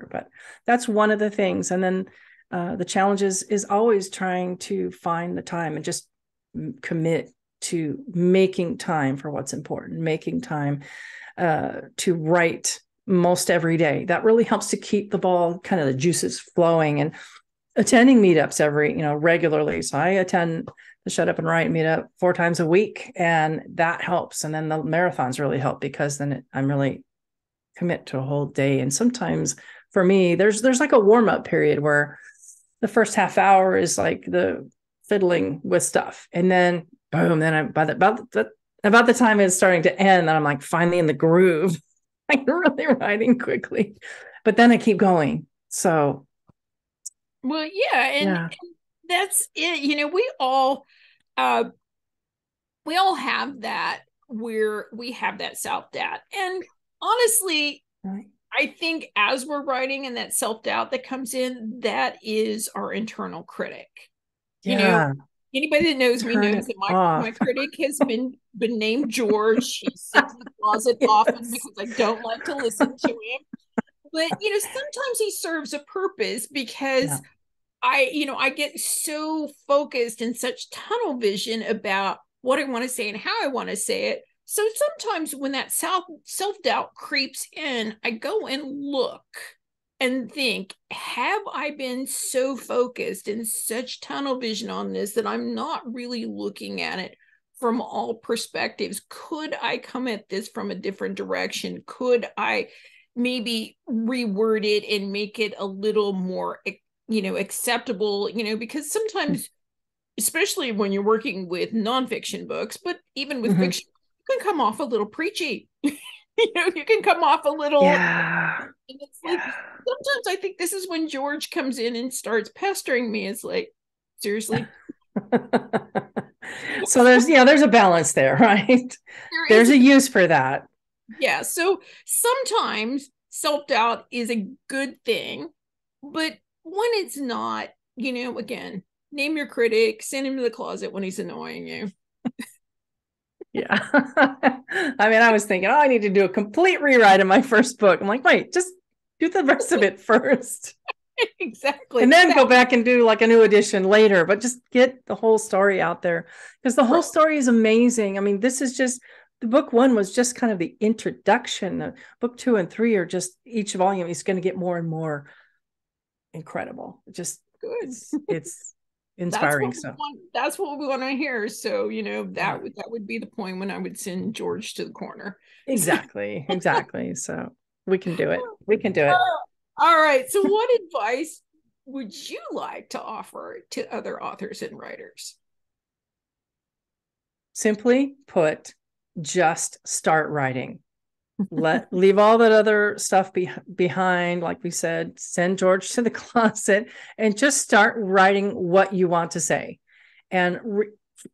S2: But that's one of the things. And then the challenge is always trying to find the time and just commit to making time for what's important, making time to write most every day. That really helps to keep the ball, kind of the juices flowing, and attending meetups regularly. So I attend the Shut Up and Write meetup 4 times a week, and that helps. And then the marathons really help, because then I'm really commit to a whole day. And sometimes for me, there's like a warm-up period where the first half hour is like the fiddling with stuff, and then boom, then I'm about the time it's starting to end, then I'm like finally in the groove, like really writing quickly, but then I keep going. So
S1: well, yeah, and that's it. We all have that, where we have that self-doubt, and honestly, right, I think as we're writing and that self-doubt that comes in, that is our internal critic. Anybody that knows me knows that my critic has been named George. He sits in the closet often because I don't like to listen to him. But sometimes he serves a purpose, because I get so focused in such tunnel vision about what I want to say and how I want to say it. So sometimes when that self-doubt creeps in, I go and look and think, have I been so focused in such tunnel vision on this that I'm not really looking at it from all perspectives? Could I come at this from a different direction? Could I maybe reword it and make it a little more, acceptable? Because sometimes, especially when you're working with nonfiction books, but even with fiction, you can come off a little preachy. You can come off a little. And it's like, sometimes I think this is when George comes in and starts pestering me. It's like, seriously.
S2: So there's a balance there, right? There's a use for that.
S1: Yeah. So sometimes self-doubt is a good thing, but when it's not, again, name your critic, send him to the closet when he's annoying you.
S2: Yeah. I mean, I was thinking, I need to do a complete rewrite of my first book. I'm like, wait, just do the rest of it first.
S1: Exactly.
S2: And then go back and do like a new edition later, but just get the whole story out there, because the whole story is amazing. I mean, this is just, the book 1 was just kind of the introduction. Book 2 and 3 are just, each volume is going to get more and more incredible. Just good. It's inspiring.
S1: That's what we want to hear. So that would be the point when I would send George to the corner.
S2: Exactly. So we can do it.
S1: All right. So what advice would you like to offer to other authors and writers?
S2: Simply put, just start writing. Leave all that other stuff behind. Like we said, send George to the closet and just start writing what you want to say, and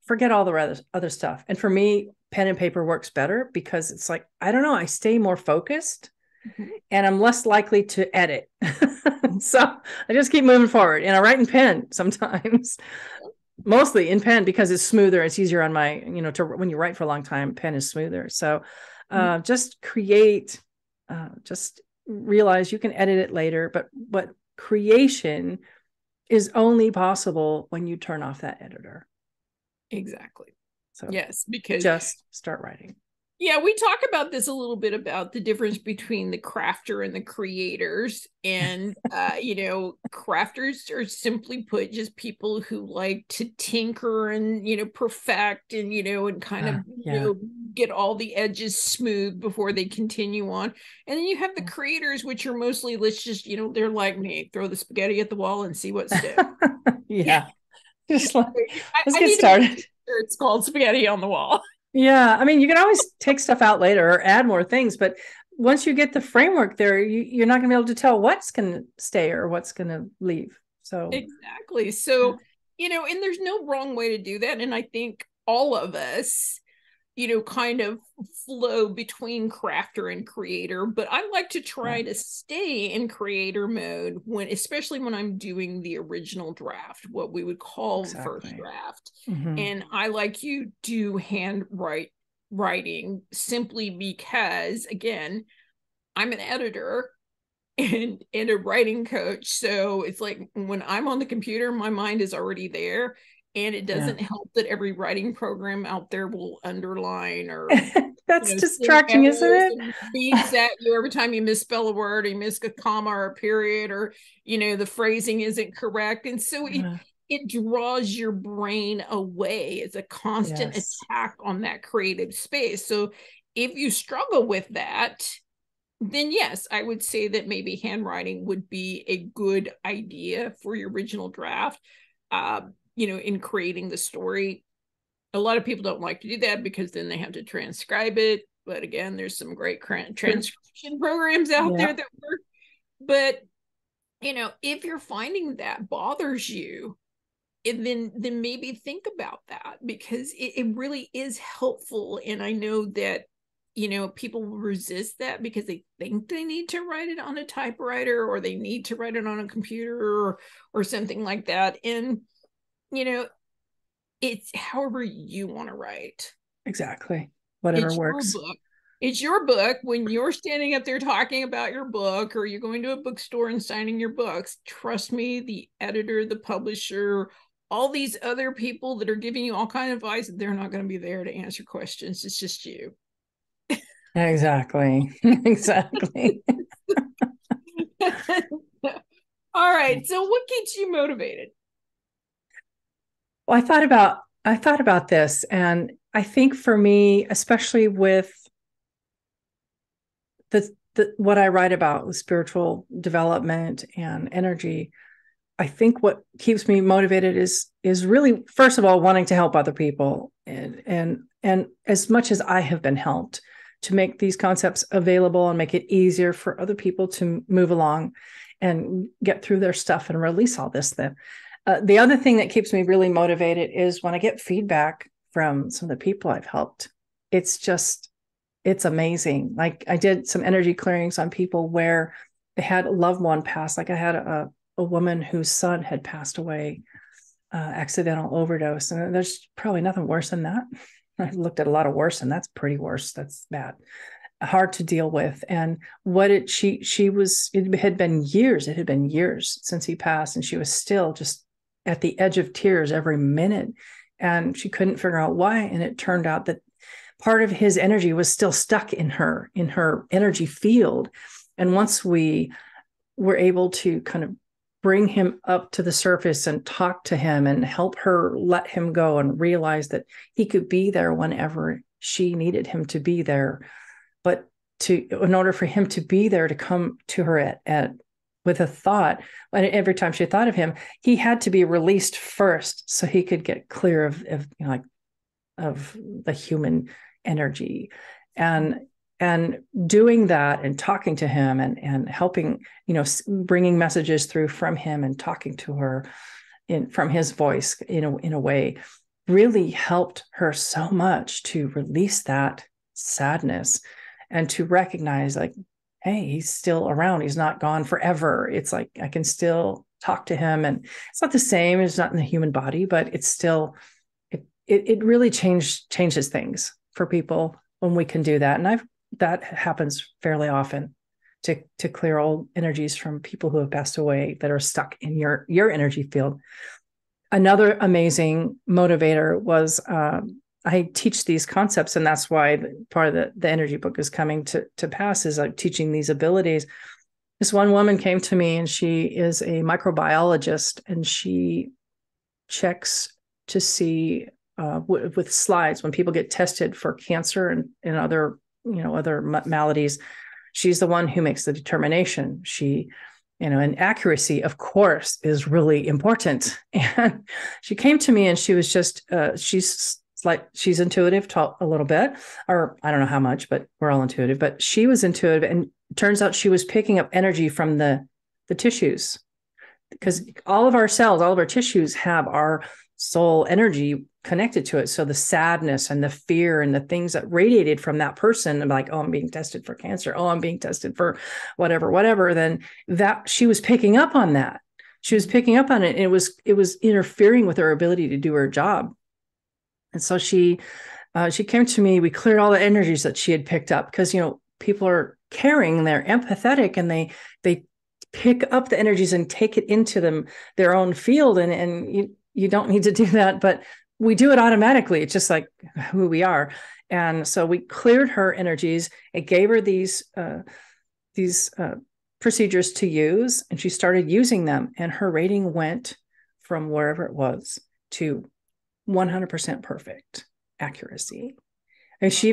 S2: forget all the other stuff. And for me, pen and paper works better, because it's like, I don't know, I stay more focused and I'm less likely to edit. So I just keep moving forward, and I write in pen sometimes. mostly in pen because it's smoother. It's easier on my, when you write for a long time, pen is smoother. So just create, just realize you can edit it later, but creation is only possible when you turn off that editor.
S1: Exactly.
S2: So
S1: yes, because
S2: just start writing.
S1: Yeah, we talk about this a little bit about the difference between the crafter and the creators. And, crafters are simply put just people who like to tinker and, perfect and, and kind of, get all the edges smooth before they continue on. And then you have the creators, which are mostly, let's just, they're like me, throw the spaghetti at the wall and see what sticks.
S2: Yeah. Just like, let's
S1: I
S2: get started.
S1: It's called spaghetti on the wall.
S2: Yeah. I mean, you can always take stuff out later or add more things, but once you get the framework there, you're not going to be able to tell what's going to stay or what's going to leave. So
S1: exactly. So, and there's no wrong way to do that. And I think all of us, kind of flow between crafter and creator, but I like to try to stay in creator mode especially when I'm doing the original draft, what we would call the first draft. And I like you do writing simply because, again, I'm an editor and a writing coach. So it's like when I'm on the computer, my mind is already there. And it doesn't help that every writing program out there will underline or
S2: that's distracting, isn't it?
S1: Beeps at you every time you misspell a word, or you miss a comma or a period, or the phrasing isn't correct. And so it draws your brain away. It's a constant attack on that creative space. So if you struggle with that, then yes, I would say that maybe handwriting would be a good idea for your original draft. In creating the story. A lot of people don't like to do that because then they have to transcribe it. But again, there's some great transcription programs out there that work. But, if you're finding that bothers you, then maybe think about that, because it really is helpful. And I know that, people resist that because they think they need to write it on a typewriter or they need to write it on a computer or something like that. And it's however you want to write.
S2: Exactly. Whatever works.
S1: Your book. It's your book. When you're standing up there talking about your book, or you're going to a bookstore and signing your books, trust me, the editor, the publisher, all these other people that are giving you all kind of advice, they're not going to be there to answer questions. It's just you.
S2: Exactly. Exactly.
S1: All right. So what keeps you motivated?
S2: Well, I thought about this, and I think for me, especially with what I write about with spiritual development and energy, I think what keeps me motivated is really, first of all, wanting to help other people, and as much as I have been helped, to make these concepts available and make it easier for other people to move along and get through their stuff and release all this then. The other thing that keeps me really motivated is when I get feedback from some of the people I've helped. It's amazing. Like, I did some energy clearings on people where they had a loved one pass. Like, I had a woman whose son had passed away, accidental overdose. And there's probably nothing worse than that. I looked at a lot of worse, and that's pretty worse. That's bad. Hard to deal with. And it had been years since he passed, and she was still just at the edge of tears every minute, and she couldn't figure out why. And it turned out that part of his energy was still stuck in her energy field. And once we were able to kind of bring him up to the surface and talk to him and help her let him go and realize that he could be there whenever she needed him to be there, but in order for him to be there, to come to her with a thought, and every time she thought of him, he had to be released first so he could get clear of the human energy. And doing that and talking to him and helping, bringing messages through from him and talking to her from his voice in a way, really helped her so much to release that sadness and to recognize, like, hey, he's still around. He's not gone forever. It's like, I can still talk to him. And it's not the same. It's not in the human body, but it's still, it really changes things for people when we can do that. And that happens fairly often to clear old energies from people who have passed away that are stuck in your energy field. Another amazing motivator was, I teach these concepts, and that's why part of the energy book is coming to pass, is like teaching these abilities. This one woman came to me, and she is a microbiologist, and she checks to see with slides when people get tested for cancer and other maladies. She's the one who makes the determination. And accuracy, of course, is really important. And she came to me, and she was just she's intuitive a little bit, or I don't know how much, but we're all intuitive. But she was intuitive, and it turns out she was picking up energy from the tissues, because all of our cells, all of our tissues have our soul energy connected to it. So the sadness and the fear and the things that radiated from that person, I'm like, oh, I'm being tested for cancer. Oh, I'm being tested for whatever. Then that she was picking up on that. She was picking up on it. And it was interfering with her ability to do her job. And so she came to me. We cleared all the energies that she had picked up, because, people are caring, they're empathetic, and they pick up the energies and take it into their own field. And you don't need to do that, but we do it automatically. It's just like who we are. And so we cleared her energies. It gave her these procedures to use, and she started using them. And her rating went from wherever it was to 100% perfect accuracy. And she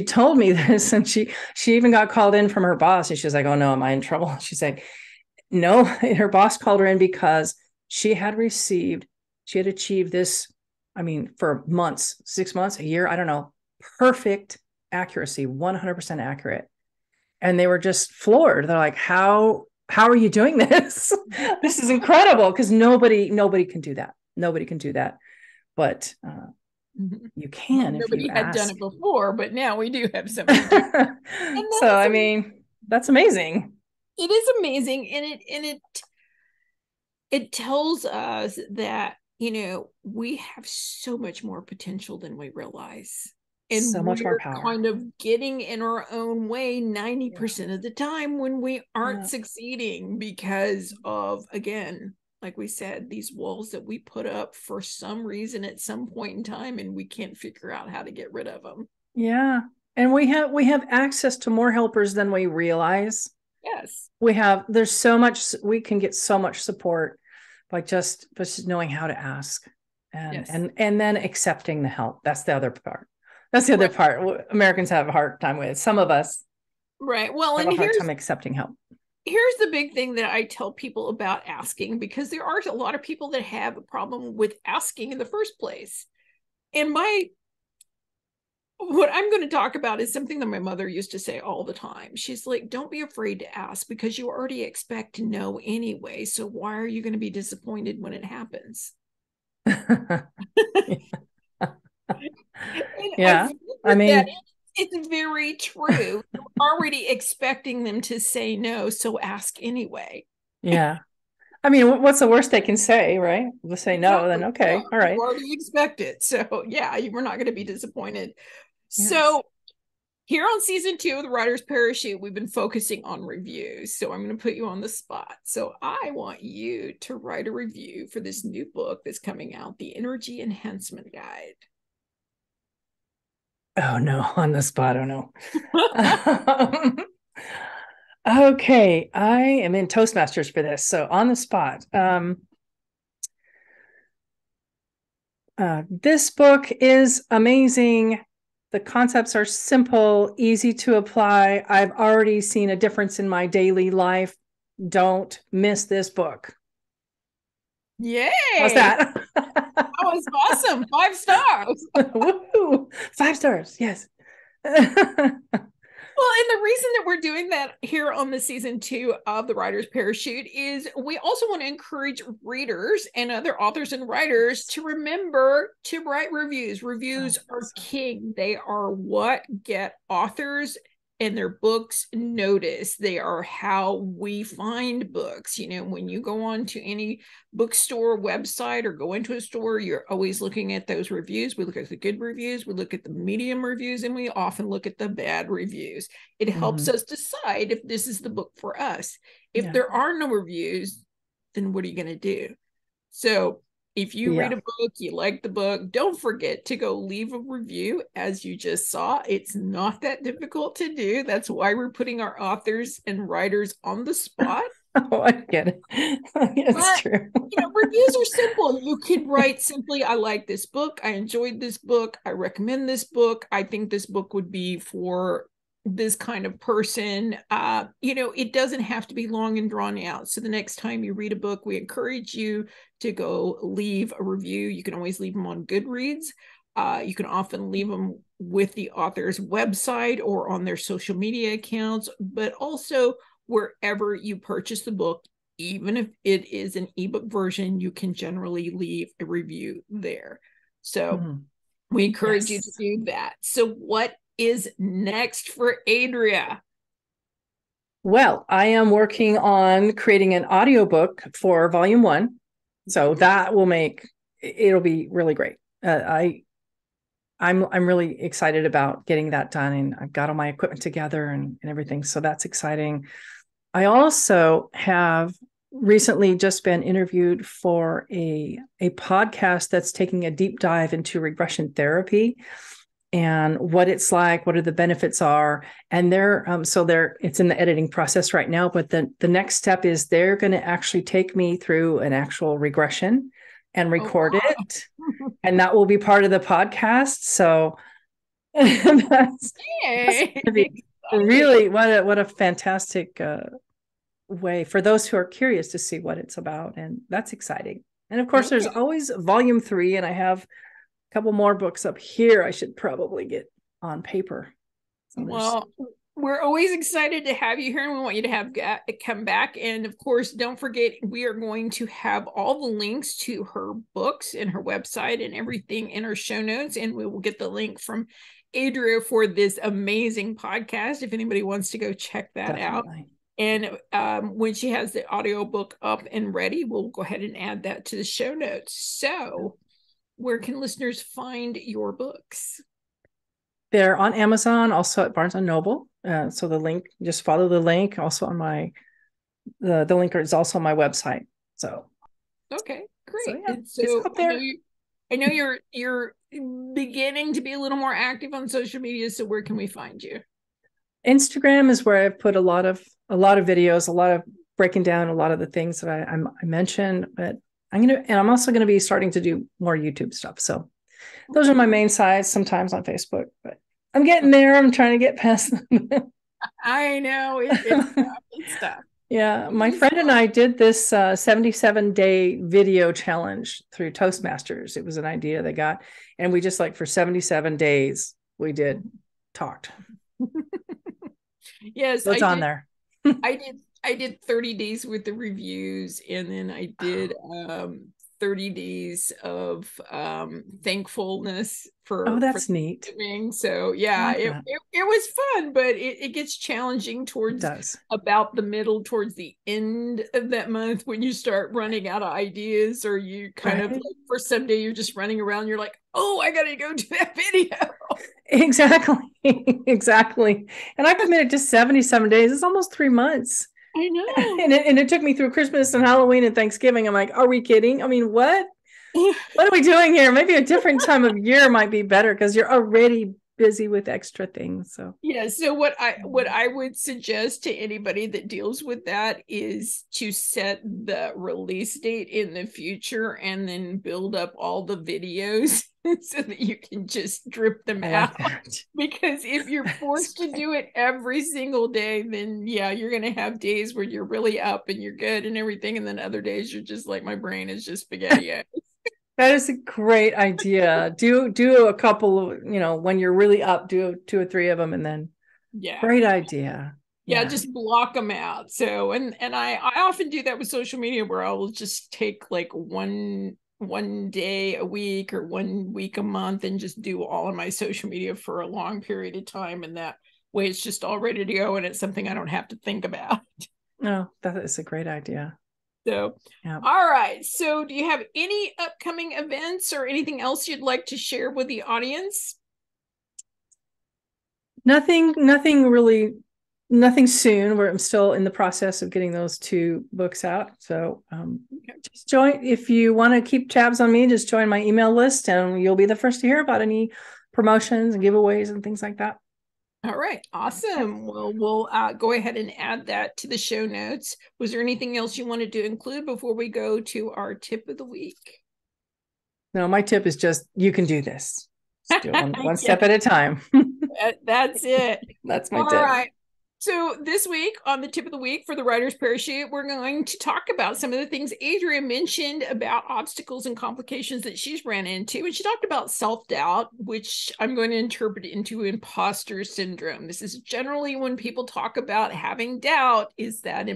S2: told me this, and she even got called in from her boss, and she was like, oh no, am I in trouble? She's like, no. Her boss called her in because she had achieved this, for months, 6 months, a year, I don't know, perfect accuracy, 100% accurate. And they were just floored. They're like, how are you doing this? This is incredible, because nobody can do that. Nobody can do that. But you can, if you ask. Nobody had
S1: done it before, but now we do have somebody.
S2: So, that's amazing.
S1: It is amazing. And it tells us that, we have so much more potential than we realize. And
S2: so much more power.
S1: Kind of getting in our own way 90% of the time when we aren't succeeding because of, again, like we said, these walls that we put up for some reason at some point in time, and we can't figure out how to get rid of them.
S2: Yeah. And we have access to more helpers than we realize.
S1: Yes.
S2: There's so much, we can get so much support by just knowing how to ask and then accepting the help. That's the other part. That's the other part Americans have a hard time with. Some of us
S1: well,
S2: have a hard time accepting help.
S1: Here's the big thing that I tell people about asking, because there are a lot of people that have a problem with asking in the first place. And what I'm going to talk about is something that my mother used to say all the time. She's like, don't be afraid to ask, because you already expect to know anyway. So why are you going to be disappointed when it happens?
S2: Yeah.
S1: It's very true. You're already expecting them to say no, so ask anyway.
S2: Yeah. What's the worst they can say, right? They'll say no, then okay, all right.
S1: You already expect it. So yeah, you were not going to be disappointed. Yes. So here on season 2 of the Writer's Parachute, we've been focusing on reviews. So I'm going to put you on the spot. So I want you to write a review for this new book that's coming out, the Energy Enhancement Guide.
S2: Oh no, on the spot. Oh no. Okay, I am in Toastmasters for this. So on the spot. This book is amazing. The concepts are simple, easy to apply. I've already seen a difference in my daily life. Don't miss this book.
S1: Yay!
S2: How's that?
S1: That was awesome. 5 stars.
S2: Woo! 5 stars. Yes.
S1: Well, and the reason that we're doing that here on the season 2 of the Writer's Parachute is we also want to encourage readers and other authors and writers to remember to write reviews. Reviews are king. They are what get authors and their books notice. They are how we find books. You know, when you go on to any bookstore website or go into a store, you're always looking at those reviews. We look at the good reviews, we look at the medium reviews, and we often look at the bad reviews. It helps us decide if this is the book for us. If there are no reviews, then what are you going to do? So if you read a book, you like the book, don't forget to go leave a review. As you just saw, it's not that difficult to do. That's why we're putting our authors and writers on the spot.
S2: Oh, I get it. It's true.
S1: You know, reviews are simple. You could write simply, I like this book. I enjoyed this book. I recommend this book. I think this book would be for this kind of person. You know, it doesn't have to be long and drawn out. So the next time you read a book, we encourage you to go leave a review. You can always leave them on Goodreads. You can often leave them with the author's website or on their social media accounts, but also wherever you purchase the book, even if it is an ebook version, you can generally leave a review there. So we encourage you to do that. So what is next for Adria?
S2: Well, I am working on creating an audiobook for volume 1. So that will it'll be really great. I'm really excited about getting that done, and I've got all my equipment together and everything. So that's exciting. I also have recently just been interviewed for a podcast that's taking a deep dive into regression therapy and what it's like, what are the benefits are. And it's in the editing process right now, but the next step is they're going to actually take me through an actual regression and record it. And that will be part of the podcast. So that's going to be really, what a fantastic way for those who are curious to see what it's about. And that's exciting. And of course, there's always volume 3, and I have couple more books up here I should probably get on paper. So
S1: well, we're always excited to have you here, and we want you to come back. And of course, don't forget, we are going to have all the links to her books and her website and everything in our show notes, and we will get the link from Adria for this amazing podcast if anybody wants to go check that out. And when she has the audiobook up and ready, we'll go ahead and add that to the show notes. So where can listeners find your books?
S2: They're on Amazon, also at Barnes & Noble. So the link, just follow the link. Also on the link is also on my website. So
S1: okay, great. So I know you're beginning to be a little more active on social media. So where can we find you?
S2: Instagram is where I've put a lot of videos, a lot of breaking down a lot of the things that I mentioned, but I'm also going to be starting to do more YouTube stuff. So those are my main sites, sometimes on Facebook, but I'm getting there. I'm trying to get past them.
S1: I know. It's tough.
S2: Yeah. My friend and I did this 77-day video challenge through Toastmasters. It was an idea they got. And we just for 77 days, we talked.
S1: Yes.
S2: So it's on there.
S1: I did 30 days with the reviews, and then I did 30 days of thankfulness for
S2: that's neat.
S1: So yeah, it was fun, but it gets challenging towards about the middle, towards the end of that month, when you start running out of ideas, or you kind of for some day you're just running around, you're like, oh, I gotta go do that video.
S2: Exactly. And I committed to 77 days. It's almost 3 months.
S1: I know.
S2: And it took me through Christmas and Halloween and Thanksgiving. I'm like, are we kidding? I mean, what are we doing here? Maybe a different time of year might be better, because you're already busy with extra things. So
S1: yeah. So what I would suggest to anybody that deals with that is to set the release date in the future, and then build up all the videos so that you can just drip them out. Because if you're forced to do it every single day, then you're going to have days where you're really up and you're good and everything. And then other days you're just like, my brain is just spaghetti.
S2: That is a great idea. Do a couple of, when you're really up, do 2 or 3 of them, and then great idea.
S1: Yeah, just block them out. So, and I often do that with social media, where I will just take one day a week or 1 week a month and just do all of my social media for a long period of time. And that way it's just all ready to go and it's something I don't have to think about.
S2: No, that is a great idea.
S1: So, yeah. All right. So do you have any upcoming events or anything else you'd like to share with the audience?
S2: Nothing really, nothing soon. I'm still in the process of getting those 2 books out. So just join, if you want to keep tabs on me, just join my email list and you'll be the first to hear about any promotions and giveaways and things like that.
S1: All right. Awesome. Well, we'll go ahead and add that to the show notes. Was there anything else you wanted to include before we go to our tip of the week?
S2: No, my tip is just, you can do this. Just do it one step at a time.
S1: That's it.
S2: That's my tip.
S1: All right. So this week on the tip of the week for the Writer's Parachute, we're going to talk about some of the things Adria mentioned about obstacles and complications that she's ran into. And she talked about self-doubt, which I'm going to interpret into imposter syndrome. This is generally when people talk about having doubt, is that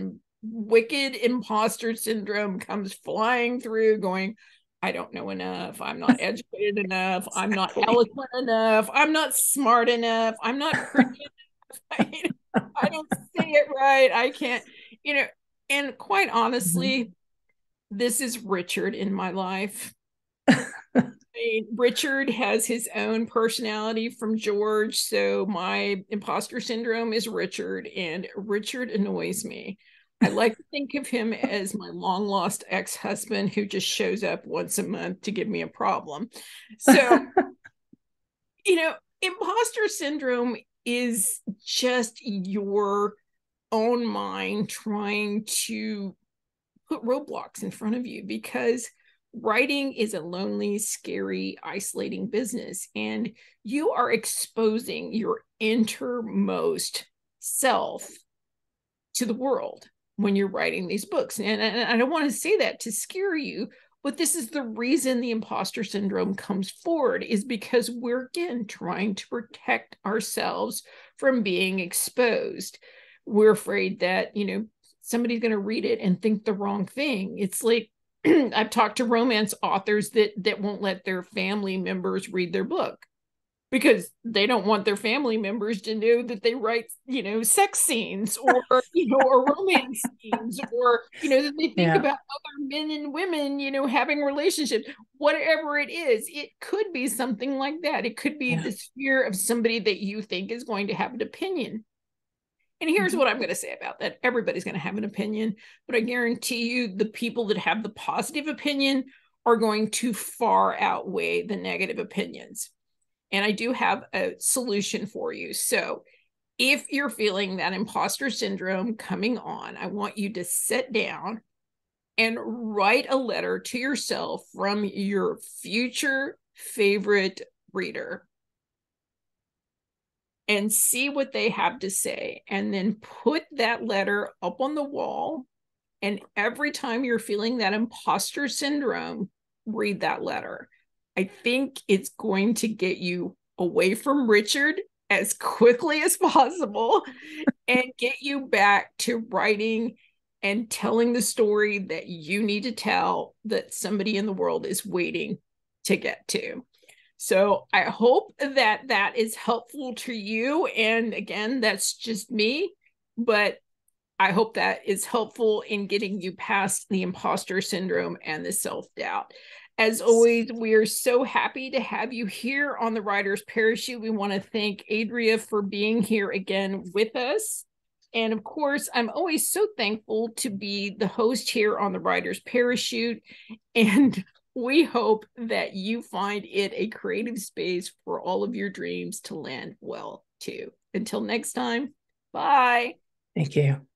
S1: wicked imposter syndrome comes flying through going, I don't know enough. I'm not educated enough. Exactly. I'm not eloquent enough. I'm not smart enough. I'm not pretty enough. I don't say it right. I can't, and quite honestly, this is Richard in my life. Richard has his own personality from George. So my imposter syndrome is Richard, and Richard annoys me. I like to think of him as my long lost ex-husband who just shows up once a month to give me a problem. So, imposter syndrome is just your own mind trying to put roadblocks in front of you, because writing is a lonely, scary, isolating business, and you are exposing your innermost self to the world when you're writing these books. And I don't want to say that to scare you, but this is the reason the imposter syndrome comes forward, is because we're, again, trying to protect ourselves from being exposed. We're afraid that, somebody's going to read it and think the wrong thing. It's like, I've talked to romance authors that won't let their family members read their book because they don't want their family members to know that they write, sex scenes or, or romance scenes, or, that they think about other men and women, having relationships, whatever it is. It could be something like that. It could be this fear of somebody that you think is going to have an opinion. And here's what I'm going to say about that. Everybody's going to have an opinion, but I guarantee you the people that have the positive opinion are going to far outweigh the negative opinions. And I do have a solution for you. So if you're feeling that imposter syndrome coming on, I want you to sit down and write a letter to yourself from your future favorite reader and see what they have to say. And then put that letter up on the wall. And every time you're feeling that imposter syndrome, read that letter. I think it's going to get you away from Richard as quickly as possible and get you back to writing and telling the story that you need to tell, that somebody in the world is waiting to get to. So I hope that is helpful to you. And again, that's just me, but I hope that is helpful in getting you past the imposter syndrome and the self-doubt. As always, we are so happy to have you here on the Writer's Parachute. We want to thank Adria for being here again with us. And of course, I'm always so thankful to be the host here on the Writer's Parachute. And we hope that you find it a creative space for all of your dreams to land well too. Until next time, bye.
S2: Thank you.